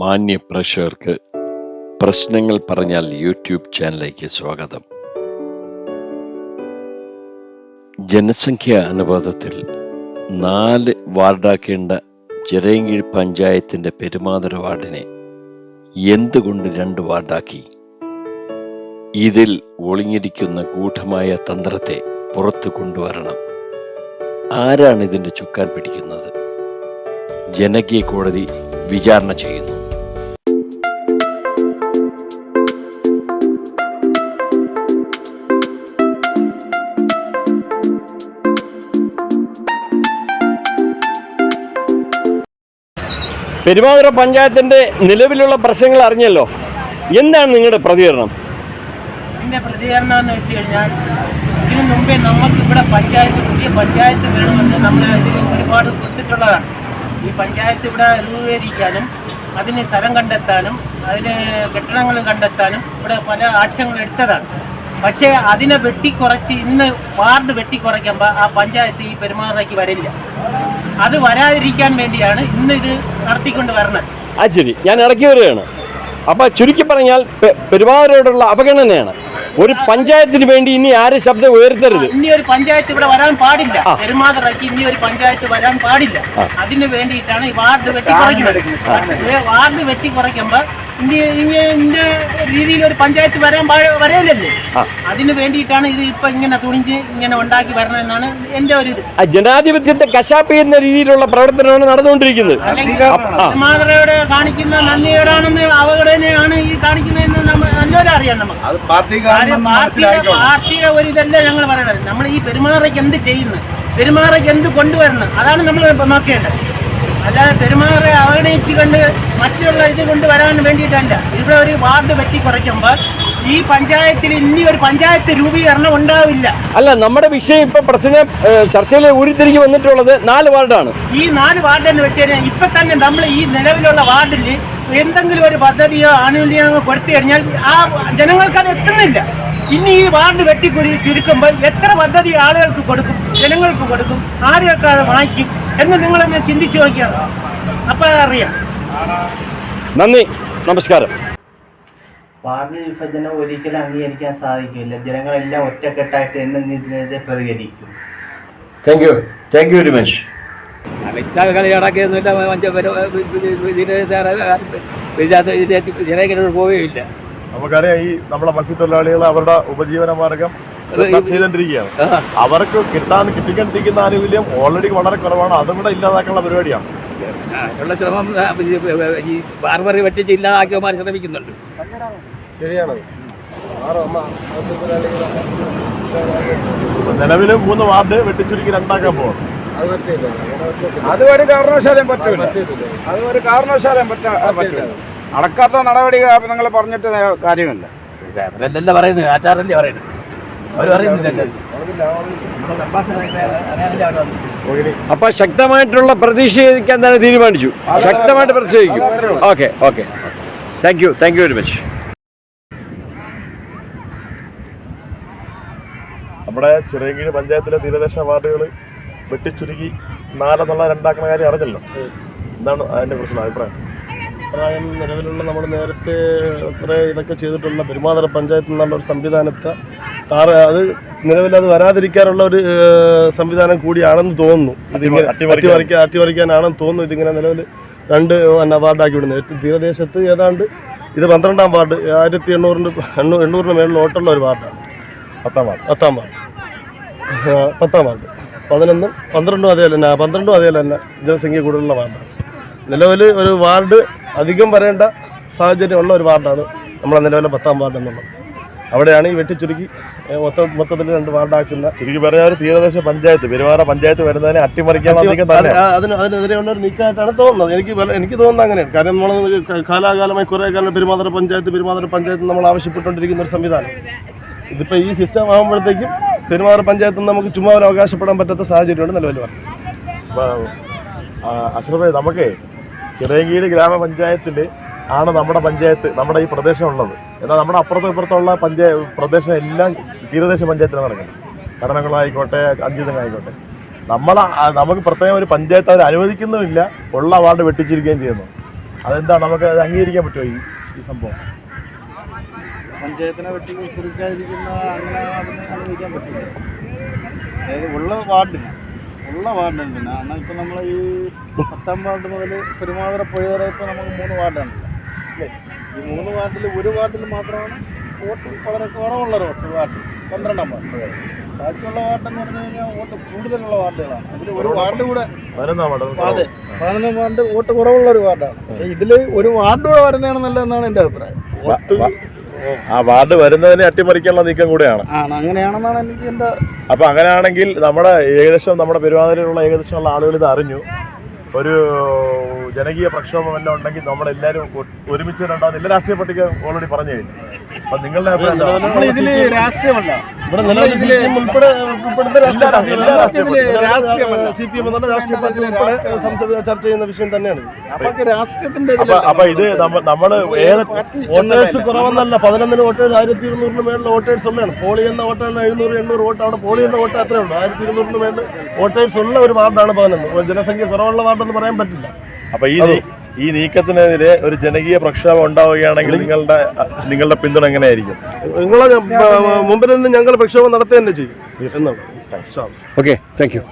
മാന്യ പ്രേക്ഷകർക്ക് പ്രശ്നങ്ങൾ പറഞ്ഞാൽ യൂട്യൂബ് ചാനലിലേക്ക് സ്വാഗതം. ജനസംഖ്യാ അനുപാതത്തിൽ 4 വാർഡാക്കേണ്ട ചിറയൻകീഴ് പഞ്ചായത്തിൻ്റെ പെരുമാതുര വാർഡിനെ എന്തുകൊണ്ട് 2 വാർഡാക്കി? ഇതിൽ ഒളിഞ്ഞിരിക്കുന്ന ഗൂഢമായ തന്ത്രത്തെ പുറത്തു കൊണ്ടുവരണം. ആരാണ് ഇതിൻ്റെ ചുക്കാൻ പിടിക്കുന്നത്? ജനകീയ കോടതി വിചാരണ ചെയ്യുന്നു. പെരുമാതുര പഞ്ചായത്തിൻ്റെ നിലവിലുള്ള പ്രശ്നങ്ങൾ അറിഞ്ഞല്ലോ. എന്താണ് നിങ്ങളുടെ പ്രതികരണം? എൻ്റെ പ്രതികരണം എന്ന് വെച്ച് കഴിഞ്ഞാൽ, ഇതിനു മുമ്പേ നമുക്ക് ഇവിടെ പുതിയ പഞ്ചായത്ത് വേണമെന്ന് നമ്മൾ ഒരുപാട് കൊടുത്തിട്ടുള്ളതാണ്. ഈ പഞ്ചായത്ത് ഇവിടെ രൂപീകരിക്കാനും അതിന് സ്ഥലം കണ്ടെത്താനും അതിന് കെട്ടിടങ്ങൾ കണ്ടെത്താനും ഇവിടെ പല ആക്ഷങ്ങൾ എടുത്തതാണ്. പക്ഷേ അതിനെ വെട്ടിക്കുറച്ച് ഇന്ന് വാർഡ് വെട്ടിക്കുറയ്ക്കുമ്പോൾ ആ പഞ്ചായത്ത് ഈ പെരുമാറുരയ്ക്ക് വരില്ല. അത് വരാതിരിക്കാൻ വേണ്ടിയാണ് ഇന്ന് ഇത് നടത്തിക്കൊണ്ട് വരണത്. ശരി, ഞാൻ ഇടയ്ക്ക് വരികയാണ്. അപ്പോൾ ചുരുക്കി പറഞ്ഞാൽ പെരുമാതുരയോടുള്ള അവഗണനയാണ്. ഒരു പഞ്ചായത്തിന് വേണ്ടി ഇനി ആരും ശബ്ദം ഉയർത്തരുത്. ഇനി ഒരു പഞ്ചായത്ത് ഇവിടെ വരാൻ പാടില്ല. പെരുമാതുരയ്ക്ക് ഇനി ഒരു പഞ്ചായത്ത് വരാൻ പാടില്ല. അതിന് വേണ്ടിയിട്ടാണ് ഈ വാർഡ് വെട്ടിക്കുറയ്ക്കുന്നത്. വാർഡ് വെട്ടിക്കുറയ്ക്കുമ്പോൾ ഇതിന്റെ രീതിയിൽ ഒരു പഞ്ചായത്ത് വരയില്ലല്ലേ. അതിന് വേണ്ടിയിട്ടാണ് ഇത് ഇപ്പൊ ഇങ്ങനെ തുണിഞ്ഞ് ഇങ്ങനെ ഉണ്ടാക്കി വരണമെന്നാണ് എന്റെ ഒരു ഇത്. ജനാധിപത്യത്തെ കശാപ്പ് ചെയ്യുന്ന രീതിയിലുള്ള പ്രവർത്തനമാണ് നടന്നുകൊണ്ടിരിക്കുന്നത്. പെരുമാതുരയോട് കാണിക്കുന്ന നന്ദിയോടാണെന്ന് അവഗണനയാണ് ഈ കാണിക്കുന്നതെന്ന് നല്ലപോലെ അറിയാം നമുക്ക്. പാർട്ടിയുടെ ഒരു ഇതല്ല ഞങ്ങൾ പറയണത്. നമ്മൾ ഈ പെരുമാറുരയ്ക്ക് എന്ത് ചെയ്യുന്നു, പെരുമാറുരയ്ക്ക് എന്ത് കൊണ്ടുവരണം, അതാണ് നമ്മൾ നോക്കേണ്ടത്. അല്ലാതെ പെരുമാറുരയെ അവഗണിച്ച് കണ്ട് മറ്റുള്ള ഇത് കൊണ്ടുവരാൻ വേണ്ടിയിട്ടല്ല. ഇവിടെ ഒരു വാർഡ് വെട്ടിക്കുറയ്ക്കുമ്പോൾ ഈ പഞ്ചായത്തിൽ ഇനി ഒരു പഞ്ചായത്ത് രൂപീകരണം ഉണ്ടാവില്ല. അല്ല, നമ്മുടെ വിഷയം ഇപ്പൊ പ്രശ്നം ചർച്ചയിൽ ഉരുത്തിരിഞ്ഞ് വന്നിട്ടുള്ളത് 4 വാർഡാണ്. ഈ 4 വാർഡ് എന്ന് വെച്ച് കഴിഞ്ഞാൽ ഇപ്പൊ തന്നെ നമ്മൾ ഈ നിലവിലുള്ള വാർഡിൽ എന്തെങ്കിലും ഒരു പദ്ധതിയോ ആനുകൂല്യമോ കൊടുത്തു കഴിഞ്ഞാൽ ആ ജനങ്ങൾക്ക് അത് എത്തുന്നില്ല. ഇനി ഈ വാർഡ് ചുരുക്കുമ്പോൾ എത്ര പദ്ധതി ആളുകൾക്ക് കൊടുക്കും, ജനങ്ങൾക്ക് കൊടുക്കും, ആരെയൊക്കെ അത് വാങ്ങിക്കും എന്ന് നിങ്ങളൊന്ന് ചിന്തിച്ചു നോക്കിയാൽ അപ്പോൾ അറിയാം. നന്ദി, നമസ്കാരം. വാർഡ് വിഭജനം ഒരിക്കലും അംഗീകരിക്കാൻ സാധിക്കില്ല. ജനങ്ങളെല്ലാം ഒറ്റക്കെട്ടായിട്ട് ഇതിനെതിരെ പ്രതികരിക്കും. Thank you very much. പോവുകയില്ല. നമുക്കറിയാം, ഈ നമ്മുടെ മത്സ്യത്തൊഴിലാളികൾ അവരുടെ ഉപജീവന മാർഗം ചെയ്തുകൊണ്ടിരിക്കുകയാണ്. അവർക്ക് കിട്ടിക്കൊണ്ടിരിക്കുന്ന ആനുകൂല്യം ഓൾറെഡി വളരെ കുറവാണ്. അതും കൂടെ ഇല്ലാതാക്കാനുള്ള പരിപാടിയാണ്. അതിനുള്ള ശ്രമം ഈ ബാർബറി വെട്ടിച്ച് ഇല്ലാതാക്കിയവന്മാർ ശ്രമിക്കുന്നുണ്ട്. ശരിയാണ്. നിലവിൽ 3 വാർഡ് വെട്ടിച്ചുരുക്കി 2 പോകും. അത് ഒരു കാരണവശാലും പറ്റൂല. അടക്കാത്ത നടപടി നിങ്ങൾ പറഞ്ഞിട്ട് കാര്യമില്ല. അവരല്ലേ പറയുന്നത്, ആറ്റാറല്ലേ പറയുന്നത്. അവർ പറയുന്നില്ല. അപ്പൊ ശക്തമായിട്ടുള്ള പ്രതിഷേധിക്കാൻ തന്നെ തീരുമാനിച്ചു. ശക്തമായിട്ട് പ്രതിഷേധിക്കും. Okay. Thank you very much. നമ്മുടെ ചിറയൻകീഴ് പഞ്ചായത്തിലെ തീരദേശ വാർഡുകൾ വെട്ടിച്ചുരുക്കി 4 എന്നുള്ള 2 കാര്യം അറിഞ്ഞല്ലോ. എന്താണ് അതിനെ കുറിച്ചുള്ള അഭിപ്രായം? നിലവിലുള്ള നമ്മൾ നേരത്തെ കുറേ ഇതൊക്കെ ചെയ്തിട്ടുള്ള പെരുമാതുര പഞ്ചായത്ത് എന്നുള്ള ഒരു സംവിധാനത്തെ അത് നിലവിലത് വരാതിരിക്കാനുള്ള ഒരു സംവിധാനം കൂടിയാണെന്ന് തോന്നുന്നു. ഇതിങ്ങനെ അട്ടിമറിക്കാനാണെന്ന് തോന്നുന്നു. ഇതിങ്ങനെ നിലവിൽ 2 വാർഡാക്കി വിടുന്നത്. തീരദേശത്ത് ഏതാണ്ട് ഇത് 12ാം വാർഡ്, 1800 മേളിൽ ഓട്ടുള്ള ഒരു വാർഡാണ്. 10ാം വാർഡ് 10ാം വാർഡ് 11ഉം 12ഉം അതേ തന്നെ ജനസംഖ്യ കൂടുതലുള്ള വാർഡാണ്. നിലവിൽ ഒരു വാർഡ് അധികം വരേണ്ട സാഹചര്യമുള്ള ഒരു വാർഡാണ് നമ്മളെ നിലവിലെ 10ാം വാർഡ് എന്നുള്ളത്. അവിടെയാണ് ഈ വെട്ടിച്ചുരുക്കി മൊത്തത്തിൽ 2 വാർഡാക്കുന്ന ചുരുക്കി പറയാൻ ഒരു തീരദേശ പഞ്ചായത്ത് പെരുമാറുര പഞ്ചായത്ത് വരുന്നതിനെ അതിനെതിരെയുള്ള ഒരു നീക്കമായിട്ടാണ് തോന്നുന്നത്. എനിക്ക് തോന്നുന്നത് അങ്ങനെയാണ്. കാരണം നമ്മൾ കാലാകാലമായി കുറേ കാലം പെരുമാതുര പഞ്ചായത്ത് നമ്മൾ ആവശ്യപ്പെട്ടുകൊണ്ടിരിക്കുന്ന ഒരു സംവിധാനം. ഇതിപ്പോൾ ഈ സിസ്റ്റം ആകുമ്പോഴത്തേക്കും പെരുമാതുര പഞ്ചായത്ത് നമുക്ക് ചുമ്മാ അവകാശപ്പെടാൻ പറ്റാത്ത സാഹചര്യമുണ്ട് നിലവിൽ പറഞ്ഞത്. അഷ്റഫേ, നമുക്ക് ചിറയൻകീഴ് ഗ്രാമപഞ്ചായത്തിൽ ആണ് നമ്മുടെ പഞ്ചായത്ത്, നമ്മുടെ ഈ പ്രദേശം ഉള്ളത്. എന്നാൽ നമ്മുടെ അപ്പുറത്തും ഇപ്പുറത്തുള്ള പ്രദേശം എല്ലാം തീരദേശ പഞ്ചായത്തിലാണ് നടക്കുന്നത്. കടനങ്ങളായിക്കോട്ടെ, അഞ്ചിതങ്ങളായിക്കോട്ടെ. നമുക്ക് പ്രത്യേകം ഒരു പഞ്ചായത്ത് അവർ അനുവദിക്കുന്നുമില്ല, ഉള്ള വാർഡ് വെട്ടിച്ചിരിക്കുകയും ചെയ്യുന്നു. അതെന്താണ്, നമുക്ക് അത് അംഗീകരിക്കാൻ പറ്റുമോ ഈ സംഭവം? പഞ്ചായത്തിനെ വെട്ടി ചുരുക്കാതിരിക്കുന്ന അങ്ങനെ അംഗീകരിക്കാൻ പറ്റില്ല. അതായത് ഉള്ള വാർഡിന് പിന്നെ കാരണം ഇപ്പം നമ്മൾ ഈ 10ാം വാർഡ് മുതൽ പെരുമാതുറ പുഴ വരെ ഇപ്പോൾ നമുക്ക് 3 വാർഡാണ് അല്ലേ? ഈ 3 വാർഡിൽ ഒരു വാർഡിൽ മാത്രമാണ് വോട്ട് വളരെ കുറവുള്ളൊരു വാർഡ്, 12ാം വാർഡ്. ബാക്കിയുള്ള വാർഡെന്ന് പറഞ്ഞു കഴിഞ്ഞാൽ വോട്ട് കൂടുതലുള്ള വാർഡുകളാണ്. അതിൽ ഒരു വാർഡ് കൂടെ 11ാം വാർഡ് വോട്ട് കുറവുള്ളൊരു വാർഡാണ്. പക്ഷേ ഇതിൽ ഒരു വാർഡ് കൂടെ വരുന്നതാണ് നല്ലതെന്നാണ് എൻ്റെ അഭിപ്രായം. ആ വാർഡ് വരുന്നതിനെ അട്ടിമറിക്കാനുള്ള നീക്കം കൂടെയാണ്. അങ്ങനെയാണെന്നാണ് എനിക്ക് എൻ്റെ. അപ്പം അങ്ങനെയാണെങ്കിൽ നമ്മുടെ പെരുമാതിരിയുള്ള ഏകദേശമുള്ള ആളുകൾ ഇത് അറിഞ്ഞു. ഒരു ജനകീയ പ്രക്ഷോഭം എല്ലാം ഉണ്ടെങ്കിൽ നമ്മളെല്ലാവരും ഒരുമിച്ച് രണ്ടാമത് എല്ലാ രാഷ്ട്രീയ പാർട്ടിക്ക് ഓൾറെഡി പറഞ്ഞു കഴിഞ്ഞു. അപ്പം നിങ്ങളുടെ അഭിപ്രായം ഇതിൽ രാഷ്ട്രീയമല്ല, ഇവിടെ നിലവിൽ ചർച്ച ചെയ്യുന്ന വിഷയം തന്നെയാണ്. അപ്പൊ ഇത് നമ്മള് വോട്ടേഴ്സ് കുറവെന്നല്ല, 11 വോട്ടേഴ്സ് 1200 മേളിൽ വോട്ടേഴ്സ് ഉള്ളതാണ്. പോളി ചെയ്യുന്ന വോട്ടാണ് 700-800 വോട്ട്. അവിടെ പോളി ചെയ്യുന്ന വോട്ട് അത്രേ ഉള്ളൂ. 1200 മേളിൽ വോട്ടേഴ്സ് ഉള്ള ഒരു വാർഡാണ് 11. ജനസംഖ്യ കുറവുള്ള വാർഡെന്ന് പറയാൻ പറ്റില്ല. അപ്പൊ ഈ നീക്കത്തിനെതിരെ ഒരു ജനകീയ പ്രക്ഷോഭം ഉണ്ടാവുകയാണെങ്കിൽ നിങ്ങളുടെ പിന്തുണ എങ്ങനെയായിരിക്കും? നിങ്ങളെ മുമ്പിൽ നിന്ന് ഞങ്ങൾ പ്രക്ഷോഭം നടത്തുക തന്നെ ചെയ്യും എന്നാണ്. Okay, thank U.